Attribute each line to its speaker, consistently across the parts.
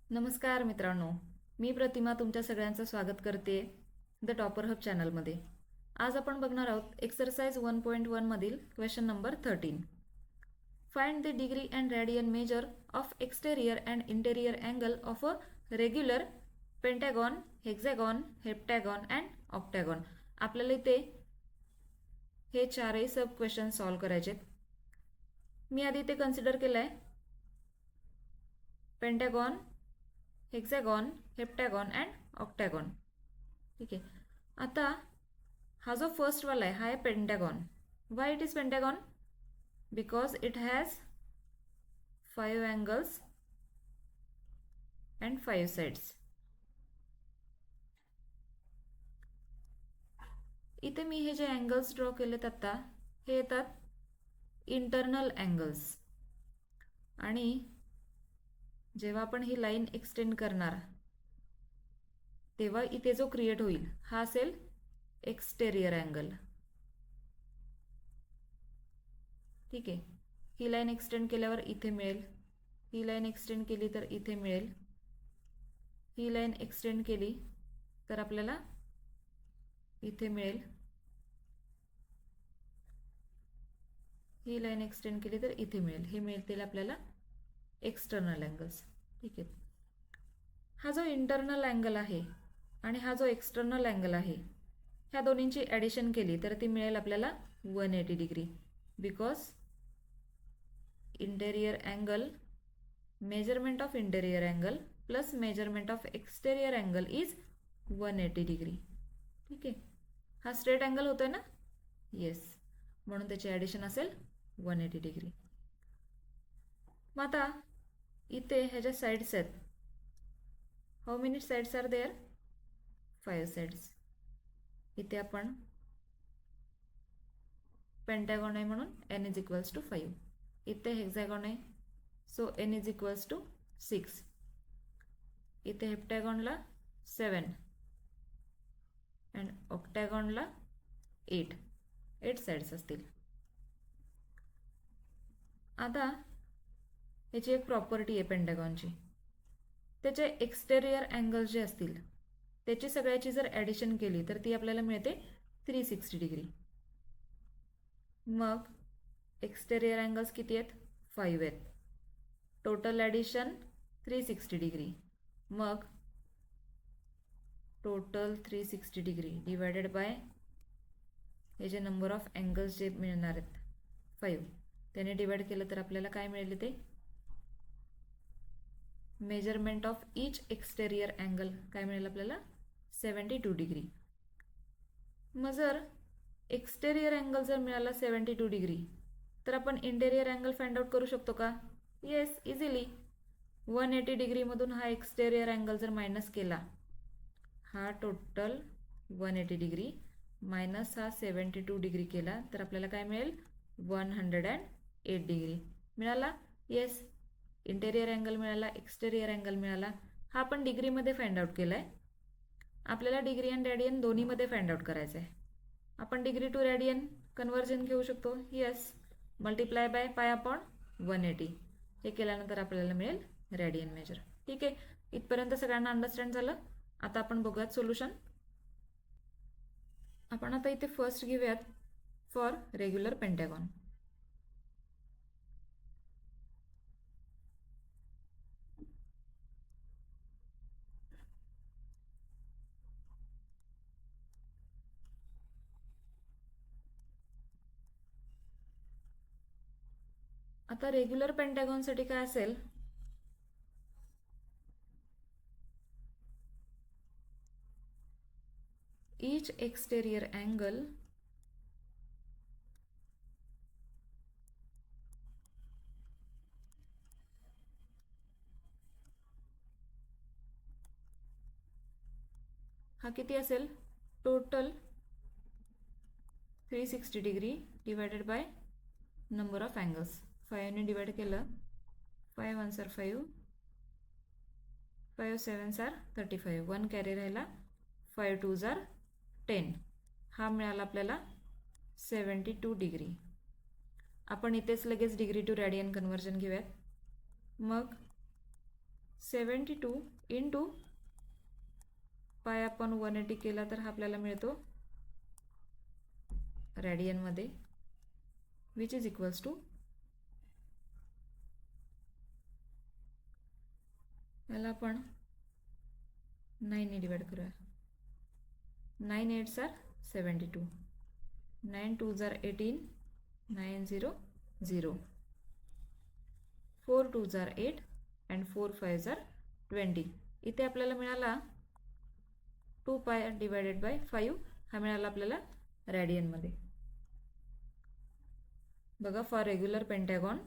Speaker 1: नमस्कार मित्रांनो, मी प्रतिमा तुमच्या सगळ्यांचं स्वागत करते द टॉपर हब चॅनलमध्ये. आज आपण बघणार आहोत एक्सरसाइज 1.1 मधील question number 13. Find the degree and radian measure of exterior and interior angle of a regular pentagon, hexagon, heptagon and octagon. आपल्याला इथे हे चारही सब क्वेश्चन सॉल्व करायचे. मी आधी इथे कन्सिडर केलं आहे Pentagon, hexagon, heptagon and octagon. ठीक आहे. आता हा जो फर्स्ट वाला आहे हा आहे Pentagon. Why it is Pentagon? Because it has 5 angles and 5 sides. इथे मी हे जे अँगल्स ड्रॉ केलेत आता हे येतात इंटरनल अँगल्स. आणि जेव्हा आपण ही लाईन एक्सटेंड करणार तेव्हा इथे जो क्रिएट होईल हा असेल एक्सटेरियर अँगल. ठीक आहे. ही लाईन एक्सटेंड केल्यावर इथे मिळेल, ही लाईन एक्सटेंड केली तर इथे मिळेल, ही लाईन एक्सटेंड केली तर आपल्याला इथे मिळेल, ही लाईन एक्सटेंड केली तर इथे मिळेल. हे मिळतील आपल्याला एक्सटर्नल अँगल्स. ठीक आहे. हा जो इंटरनल अँगल आहे आणि हा जो एक्सटर्नल अँगल आहे ह्या दोन्हींची ॲडिशन केली तर ती मिळेल आपल्याला 180 degree. Because interior angle, measurement of interior angle plus measurement of exterior angle is 180 degree. ठीक आहे. हा स्ट्रेट अँगल होतोय ना? येस. म्हणून त्याची ॲडिशन असेल 180 डिग्री. मग आता इथे ह्याच्या साईड्स आहेत. How many sides are there? 5 sides. इथे आपण पेंटॅगॉन आहे म्हणून n इज इक्वल्स टू 5. इथे हेक्झॅगॉन आहे so n is equals to 6. इथे हेप्टॅगॉनला 7 अँड ऑक्टॅगॉनला 8 साइड्स असतील. आता याची एक प्रॉपर्टी आहे पेंटॅगॉनची. त्याचे एक्सटेरियर अँगल्स जे असतील त्याची सगळ्याची जर ॲडिशन केली तर ती आपल्याला मिळते 360 डिग्री. मग एक्सटेरियर अँगल्स किती आहेत? 5 आहेत. Total addition 360 degree. मग टोटल 360 डिग्री डिवायडेड बाय हे जे नंबर ऑफ अँगल्स जे मिळणार आहेत 5 त्याने डिवाइड केलं तर आपल्याला काय मिळेल? ते measurement of each exterior angle काय मिळेल आपल्याला? 72 डिग्री. मग जर एक्सटेरियर अँगल जर मिळाला 72 डिग्री तर आपण इंटेरियर अँगल फाइंड आउट करू शकतो का? Yes, easily. 180 डिग्रीमधून हा एक्सटेरियर अँगल जर मायनस केला, हा टोटल 180 डिग्री मायनस हा 72 डिग्री केला तर आपल्याला काय मिळेल? 108 डिग्री मिळाला. येस, इंटेरियर अँगल मिळाला, एक्सटेरियर अँगल मिळाला. हा आपण डिग्रीमध्ये फाइंड आउट केला आहे. आपल्याला डिग्री अँड रेडियन दोन्हीमध्ये फाइंड आउट करायचं आहे. आपण डिग्री टू रेडियन कन्वर्जन घेऊ शकतो. Yes, multiply by pi upon 180 हे केल्यानंतर आपल्याला मिळेल रेडियन मेजर. ठीक आहे. इथपर्यंत सगळ्यांना अंडरस्टँड झालं? आता आपण बघूयात सोल्युशन. आपण आता इथे फर्स्ट घेऊयात फॉर रेग्युलर पेंटॅगॉन. आता रेग्युलर पेंटॅगॉनसाठी काय असेल? ईच एक्सटेरियर अँगल हा किती असेल? Total 360 degree divided by number of angles. 5ने डिवाइड केलं, 5 1s are 5, 5 7s are 35, 1 carry राहिला, 5 2s are 10. हा मिळाला आपल्याला 72 डिग्री. आपण इथेच लगेच डिग्री टू रेडियन कन्वर्जन घेऊयात. मग 72 इंटू पाय आपण 180 केला तर हा आपल्याला मिळतो रॅडियनमध्ये, विच इज इक्वल्स टू, याला आपण 9 ने डिवाइड करूया. 9 8s are 72, 9 2s are 18, 9 0 0, 4 2s are 8 and 4 5s are 20. इथे आपल्याला मिळाला 2 पाय डिवायडेड बाय 5, हा मिळाला आपल्याला रॅडियनमध्ये. बघा, फॉर रेग्युलर पेंटॅगॉन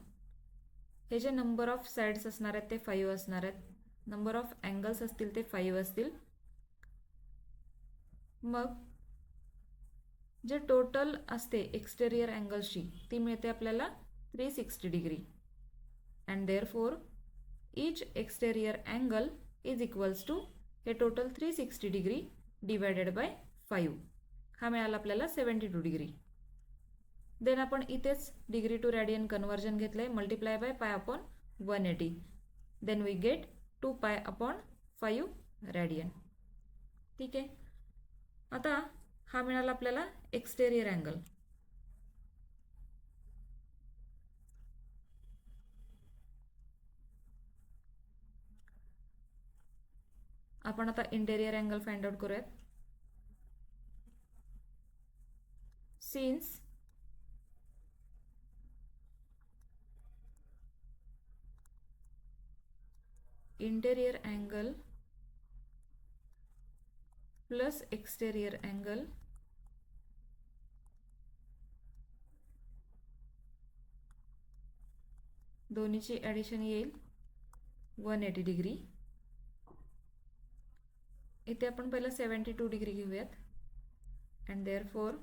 Speaker 1: हे जे नंबर ऑफ साइड्स असणार आहेत ते 5 असणार आहेत, नंबर ऑफ अँगल्स असतील ते 5 असतील. मग जे टोटल असते एक्सटेरियर अँगल्सची ती मिळते आपल्याला 360 degree. And therefore each exterior angle is equals to हे टोटल 360 डिग्री डिवायडेड बाय 5, हा मिळाला आपल्याला 72 डिग्री. देन आपण इथेच डिग्री टू रॅडियन कन्वर्जन घेतलं आहे, multiply by pi upon 180. Then we get 2 pi upon 5 radian. ठीक आहे. आता हा मिळाला आपल्याला एक्सटेरियर अँगल. आपण आता इंटेरियर अँगल फाइंड आउट करूयात. Since interior angle plus exterior angle दोन्हीची ॲडिशन येईल 180 डिग्री. इथे आपण पहिला 72 डिग्री घेऊयात. And therefore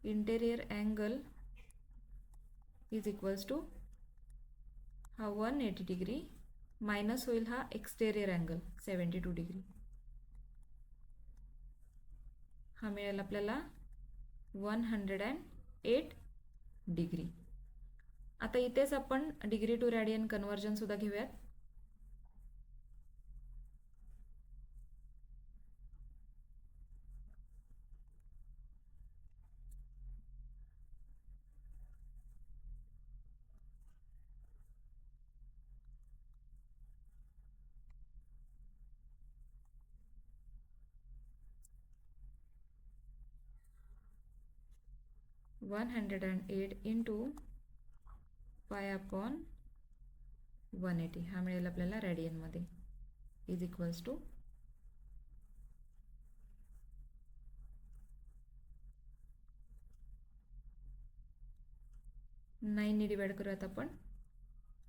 Speaker 1: interior angle is equals to हा 180 डिग्री मायनस होईल हा एक्सटेरियर अँगल 72 डिग्री, हा मिळेल आपल्याला 108 डिग्री. आता इथेच आपण डिग्री टू रॅडियन कन्वर्जन सुद्धा घेऊयात. वन 108 इंटू पाय अपॉन 180 हा मिळेल आपल्याला रॅडियनमध्ये, इज इक्वल्स टू 9 ने डिवाइड करूयात आपण.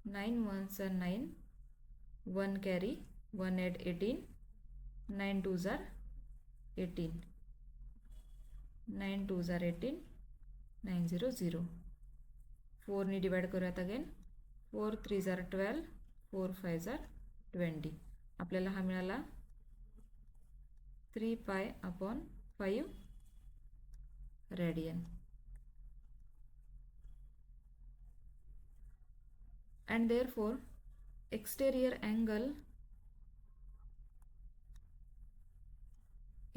Speaker 1: 9 1s are 9, 1 carry, 1 8 18, 9 2s are 18, 9 2s are 18, 9 0 0, 4 ने डिवाइड करूयात again. 4 3s are 12, 4 5s are 20, आपल्याला हा मिळाला 3 pi upon 5 radian. And therefore exterior angle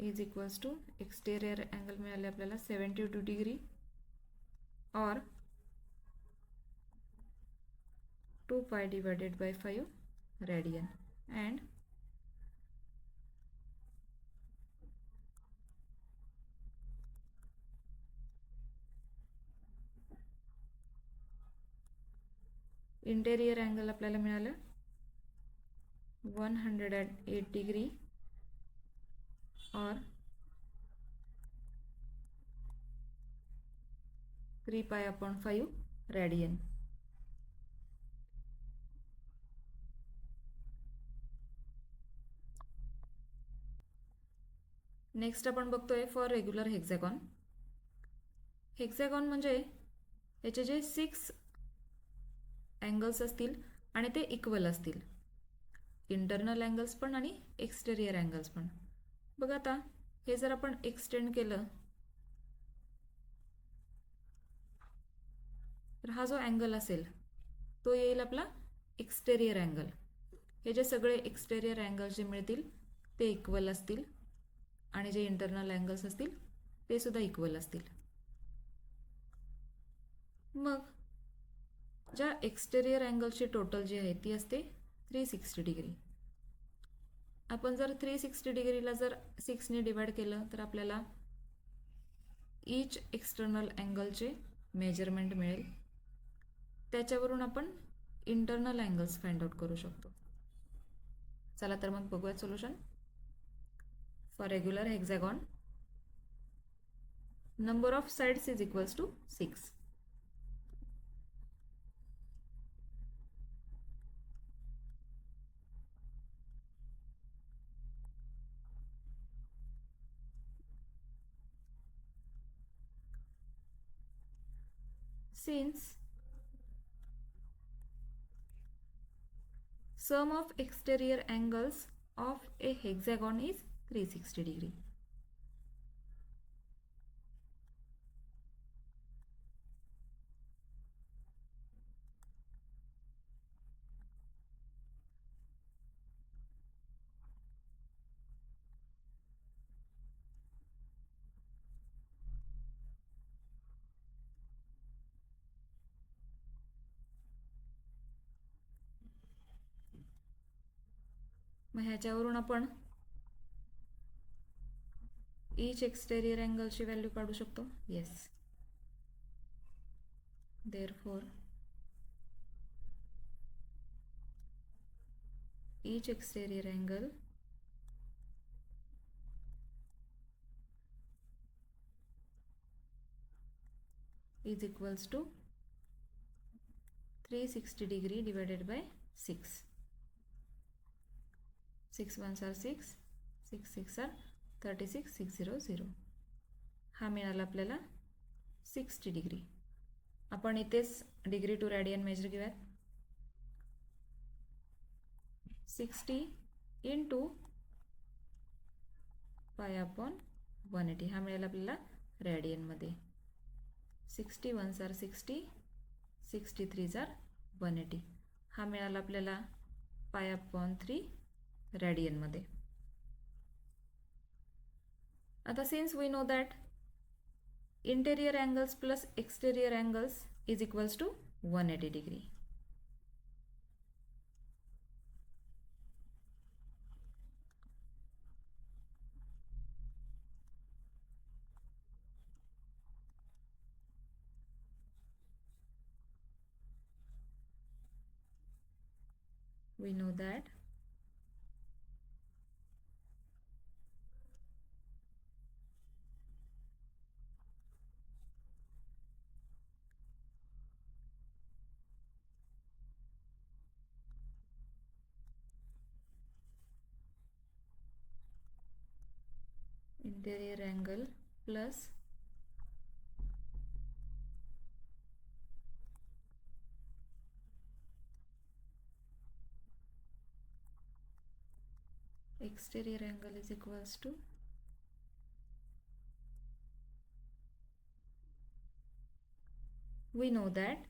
Speaker 1: is equals to, exterior angle मिळाले आपल्याला 72 डिग्री और 2 pi divided by 5 radian. And interior angle आपल्याला मिळालं 108 डिग्री और 3 पाय अपॉन 5 रॅडियन. नेक्स्ट आपण बघतोय फॉर रेग्युलर हेक्झॅगॉन. हेक्झॅगॉन म्हणजे याचे जे 6 अँगल्स असतील आणि ते इक्वल असतील, इंटरनल अँगल्स पण आणि एक्सटेरियर अँगल्स पण. बघा आता हे जर आपण एक्सटेंड केलं, तर हा जो अँगल असेल तो येईल आपला एक्सटेरियर अँगल. हे जे सगळे एक्सटेरियर अँगल्स जे मिळतील ते इक्वल असतील आणि जे इंटरनल अँगल्स असतील ते सुद्धा इक्वल असतील. मग ज्या एक्सटेरियर अँगलची टोटल जी आहे ती असते 360 डिग्री. आपण जर 360 डिग्रीला जर 6ने डिवाइड केलं तर आपल्याला ईच एक्सटर्नल अँगलचे मेजरमेंट मिळेल. त्याच्यावरून आपण इंटरनल अँगल्स फाइंड आउट करू शकतो. चला तर मग बघूयात solution. For regular hexagon number of sides is equals to 6. Since sum of exterior angles of a hexagon is 360 degree. मग ह्याच्यावरून आपण ईच एक्सटेरियर अँगलची व्हॅल्यू काढू शकतो. Yes. Therefore each exterior angle is equals to 360 degree divided by 6. 6 ones are 6, 6 6 are 36, 600. हा मिळाला आपल्याला 60 degree. आपण इथेच डिग्री टू रॅडियन मेजर घेऊयात. 60 इंटू पाय अपॉन 180 हा मिळाला आपल्याला रॅडियनमध्ये. 60 ones are 60, 60 threes are 180 हा मिळाला आपल्याला पाय अपॉन 3 रॅडियनमध्ये. आता since we know that interior angles plus exterior angles is equals to 180 degree. We know that interior angle plus exterior angle is equals to we know that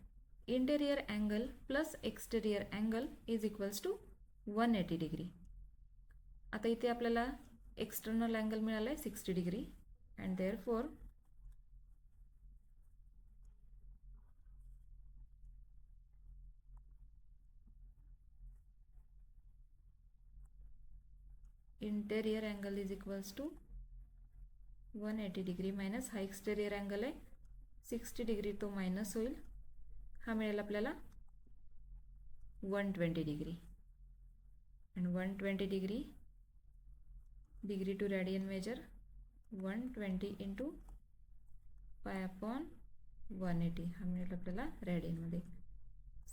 Speaker 1: interior angle plus exterior angle is equals to 180 degree. आता इथे आपल्याला external angle मिळाला आहे 60 degree and therefore interior angle is equals to 180 degree minus हा exterior angle आहे 60 degree तो minus होईल. हा मिळेल आपल्याला 120 degree and 120 degree degree to radian measure 120 into pi upon 180 हा मिळेल आपल्याला रॅडियनमध्ये.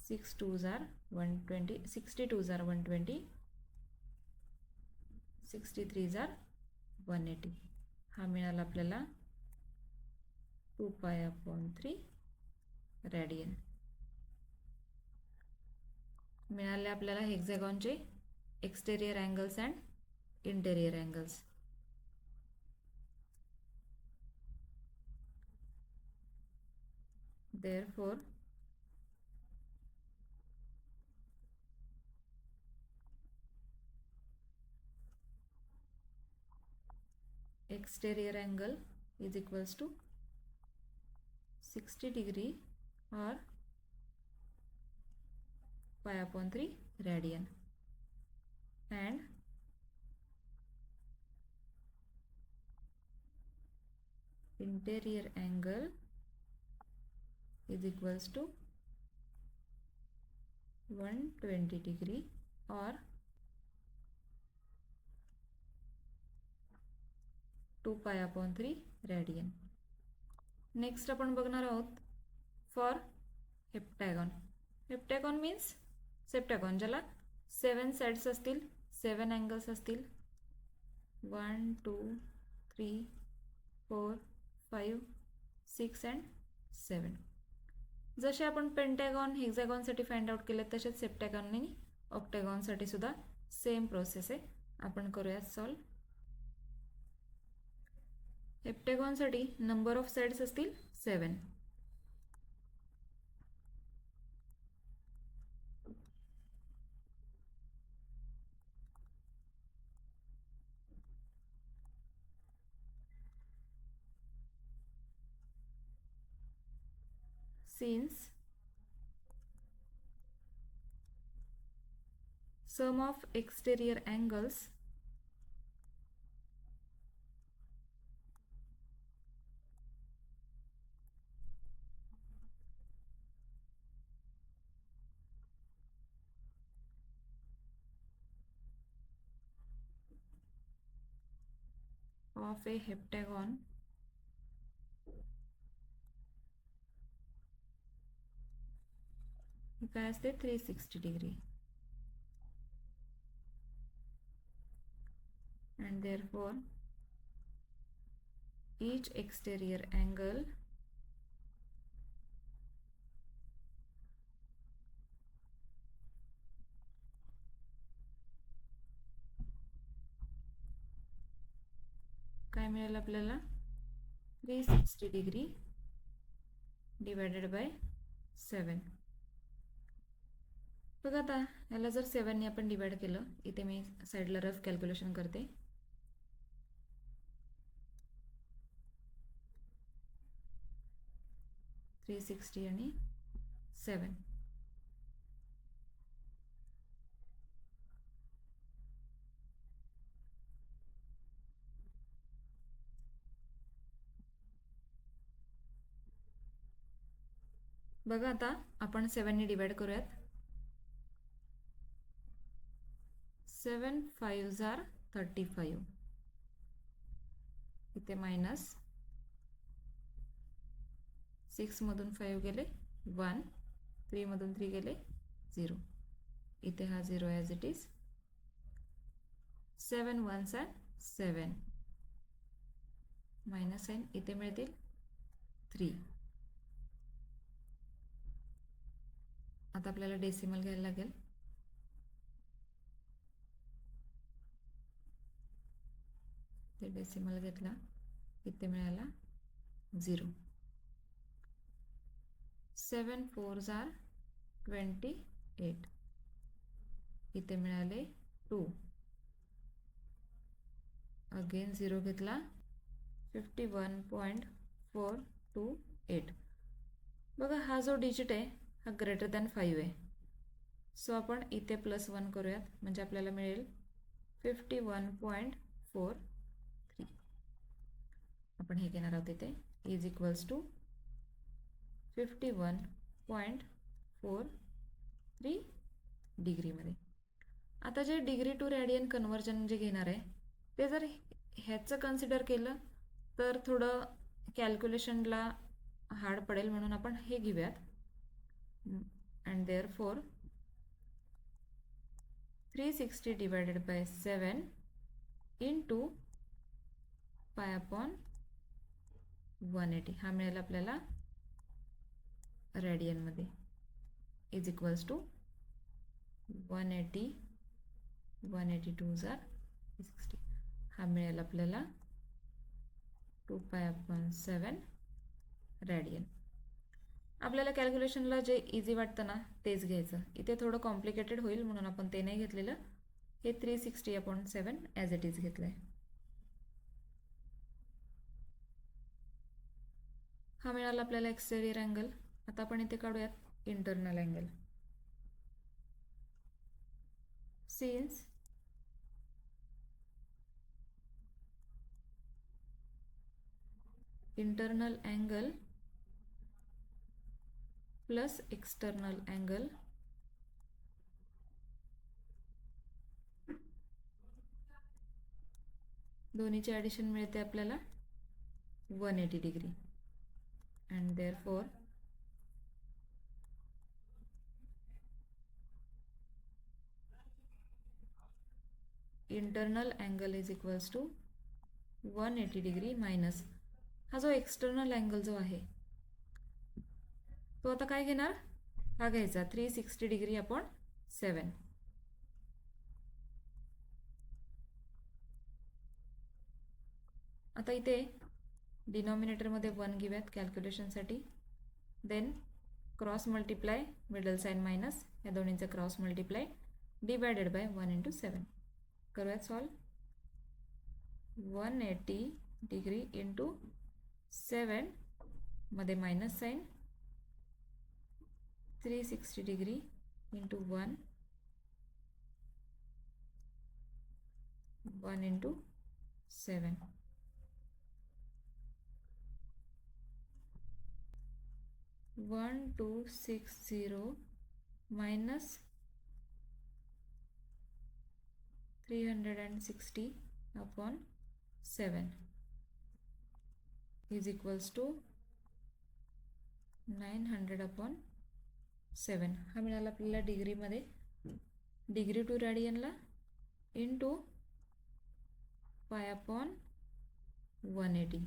Speaker 1: 6 2s are 120, 60 2s are 120, 60 3s are 180 हा मिळाला आपल्याला 2 पाय अपॉन 3 रॅडियन. मिळाले आपल्याला हेक्झॅगॉनचे exterior angles and interior angles. Therefore exterior angle is equals to 60 degree or pi upon 3 radian, and interior angle is equals to 120 degree or 2 pi upon 3 radian. Next आपण बघणार आहोत for हेप्टॅगॉन. हेप्टॅगॉन means सेप्टॅगॉन, ज्याला 7 sides असतील, 7 angles असतील, 1 2 3 4 5 6 and 7. जसे आपण Pentagon हेक्झॅगॉनसाठी find out केले तसेच सेप्टॅगॉन आणि ऑक्टॅगॉनसाठी सुद्धा सेम प्रोसेस आहे. आपण करूयात सॉल्व. हेप्टॅगॉनसाठी नंबर ऑफ साइड्स असतील 7. Since sum of exterior angles of a heptagon काय असते 360 degree, and therefore each exterior angle काय मिळेल आपल्याला 360 degree डिवायडेड बाय 7. बघा आता याला जर 7ने आपण डिवाइड केलं, इथे मी साईडला रफ कॅल्क्युलेशन करते. 360 आणि 7. बघा आता आपण 7ने डिवाइड करूयात. 7 5s are 35. इथे मायनस 6 मधून 5 गेले 1, 3 मधून 3 गेले 0. इथे हा 0 as it is. 7 1s are 7. Minus sign इथे मिळतील 3. आता आपल्याला डेसिमल घ्यायला लागेल. ते डेसिमल घेतला, इथे मिळाला 0. 7 4s are 28. इथे मिळाले 2. अगेन 0 घेतला, 51.428. बघा हा जो डिजिट आहे हा ग्रेटर दॅन 5 आहे. सो आपण इथे +1 करूयात, म्हणजे आपल्याला मिळेल 51.43. आपण हे घेणार आहोत इथे इज इक्वल्स टू 51.43 डिग्रीमध्ये. आता जे डिग्री टू रेडियन कन्वर्जन जे घेणार आहे ते जर ह्याचं कन्सिडर केलं तर थोडं कॅल्क्युलेशनला हार्ड पडेल, म्हणून आपण हे घेऊयात. And therefore 360 divided by 7 into pi upon 180 हा मिळेल आपल्याला रेडियनमध्ये इज इक्वल्स टू 180 182 जार 60 हा मिळेल आपल्याला 2 पाय अपॉन 7 रेडियन. आपल्याला कॅल्क्युलेशनला जे इझी वाटतं ना तेच घ्यायचं. इथे थोडं कॉम्प्लिकेटेड होईल म्हणून आपण ते नाही घेतलेलं. हे 360/7 ॲज इट इज घेतलं आहे. हा मिळाला आपल्याला एक्सटेरियर अँगल. आता आपण इथे काढूयात internal angle. Since internal angle plus external angle दोन्हीचे ॲडिशन मिळते आपल्याला 180 degree. and therefore internal angle is equals to 180 degree minus हा जो एक्सटर्नल अँगल जो आहे तो आता काय घेणार, हा घ्यायचा 360 डिग्री अपॉन 7. आता इथे डिनॉमिनेटरमध्ये 1 घेऊयात कॅल्क्युलेशनसाठी. Then cross multiply middle sign minus या दोन्हींचा cross multiply divided by 1 into 7. करूयात सॉल्व. 180 डिग्री इंटू 7 मध्ये minus sign 360 degree into 1 into 7. 1260 minus 360 upon 7 is equals to 900 upon 7. हा मिळाला आपल्याला डिग्रीमध्ये. डिग्री टू रेडियनला into pi upon 180.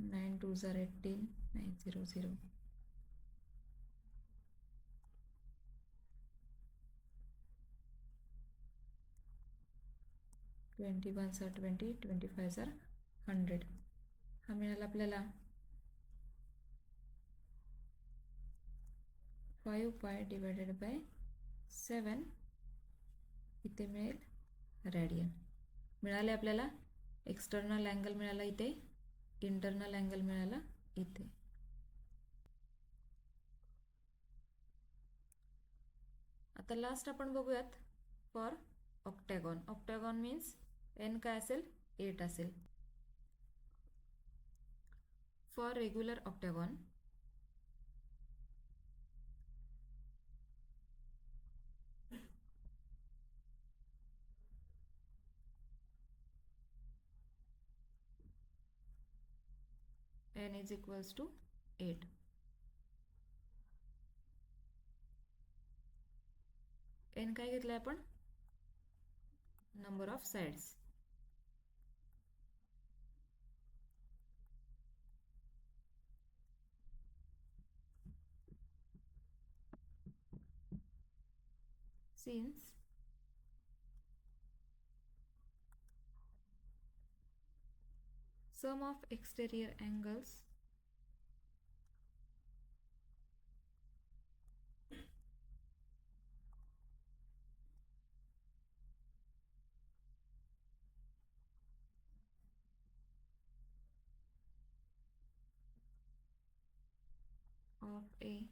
Speaker 1: 9 2s are 18, 900. 21s are 20, 25s are 100. हा मिळाला आपल्याला 5 पाय डिवायडेड बाय 7 इथे मिळेल रेडियन. मिळाले आपल्याला एक्सटर्नल अँगल मिळाला इथे, इंटरनल अँगल मिळाला इथे. आता लास्ट आपण बघूयात for octagon. Octagon means n काय असेल, 8 असेल. For regular octagon n is equals to 8. n काय घेतलंय आपण, number of sides. Since sum of exterior angles of a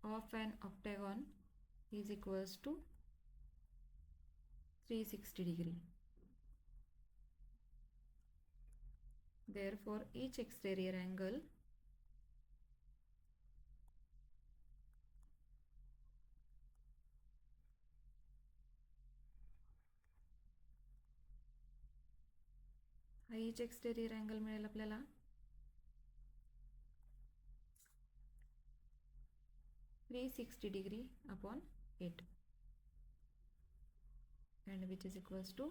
Speaker 1: of an octagon is equals to 360 degree. Therefore each exterior angle हा each exterior angle मिळेल आपल्याला 360 degree upon 8 and which is equals to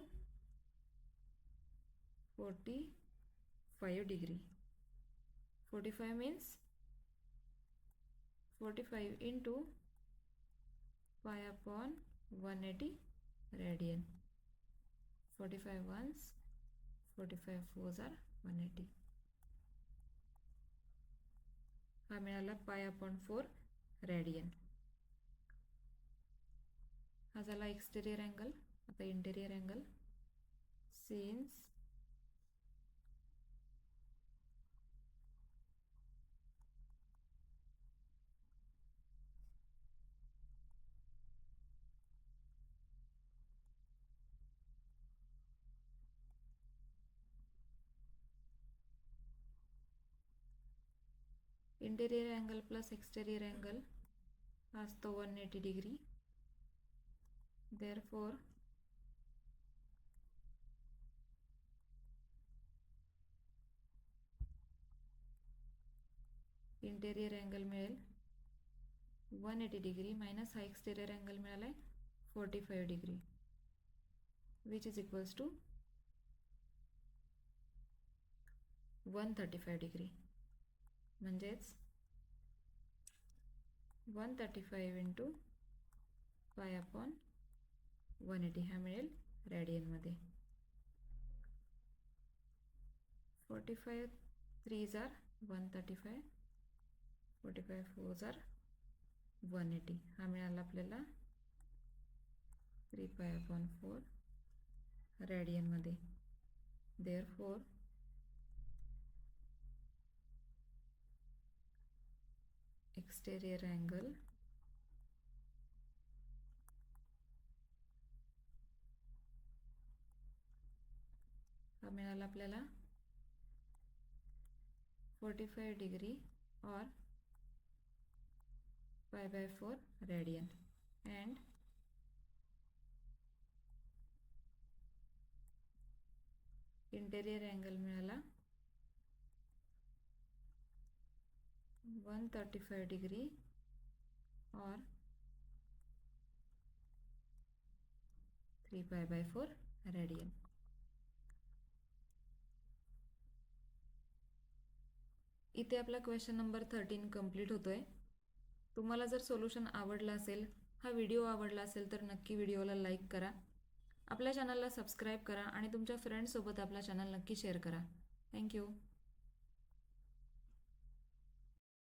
Speaker 1: 45 degree. 45 means 45 into pi upon 180 radian. 45 ones, 45 fours are 180. हा मिळाला π/4 radian. हा झाला exterior angle. आता interior angle. Since interior angle plus exterior angle हा असतो 180 डिग्री. देअरफॉर इंटेरियर अँगल मिळेल 180 degree minus हा exterior angle मिळाला आहे 45 degree, which is equals to 135 degree. म्हणजेच 135 इंटू π/180 हा मिळेल रेडियनमध्ये. 45 3s are 135, 45 4s are 180 हा मिळाला आपल्याला 3π/4 रेडियनमध्ये. देअरफॉर एक्सटेरियर अँगल हा मिळाला आपल्याला 45 डिग्री और π/4 रेडियन. अँड इंटेरियर अँगल मिळाला 135 डिग्री और 3π/4 रेडियन. इथे आपला क्वेश्चन नंबर 13 कंप्लीट होतोय. तुम्हाला जर सोल्युशन आवडलं असेल, हा व्हिडिओ आवडला असेल तर नक्की व्हिडिओला लाईक करा, आपल्या चॅनलला सबस्क्राईब करा आणि तुमच्या फ्रेंड्ससोबत आपला चॅनल नक्की शेअर करा. थँक्यू.